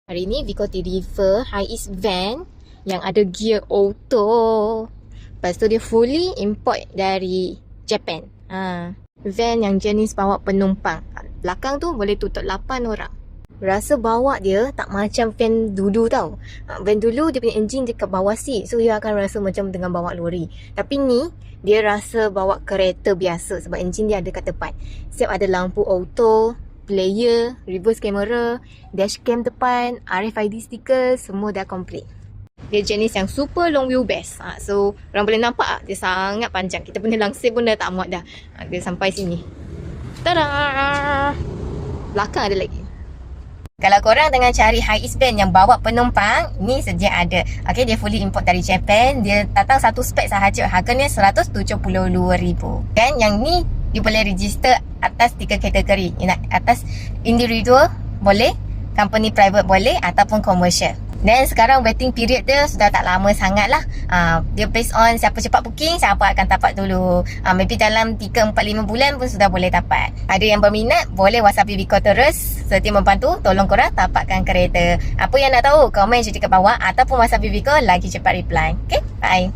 Hari ni Vicoty River Hiace van yang ada gear auto. Lepas tu dia fully import dari Japan. Van yang jenis bawa penumpang. Belakang tu boleh tutup 8 orang. Rasa bawa dia tak macam van dulu tau. Van dulu dia punya enjin dekat bawah seat. So dia akan rasa macam tengah bawa lori. Tapi ni dia rasa bawa kereta biasa sebab enjin dia ada kat depan. Siap ada lampu auto, player, reverse camera, dashcam depan, RFID sticker, semua dah complete. Dia jenis yang super long wheelbase. So orang boleh nampak dia sangat panjang. Kita punya langsir pun dah tak muat dah. Dia sampai sini. Tada! Belakang ada lagi. Kalau korang tengah cari Hiace van yang bawa penumpang, ni sedia ada. Okay, dia fully import dari Japan. Dia datang satu spek sahaja. Harganya RM172,000. Dan yang ni you boleh register atas 3 kategori. Atas individual boleh, company private boleh, ataupun commercial. Dan sekarang waiting period dia sudah tak lama sangat lah. Dia based on siapa cepat booking, siapa akan dapat dulu. Maybe dalam 3, 4, 5 bulan pun sudah boleh dapat. Ada yang berminat, boleh WhatsApp Vico terus. Setia membantu, tolong korang dapatkan kereta. Apa yang nak tahu, komen je dekat bawah ataupun WhatsApp Vico lagi cepat reply. Okay, bye.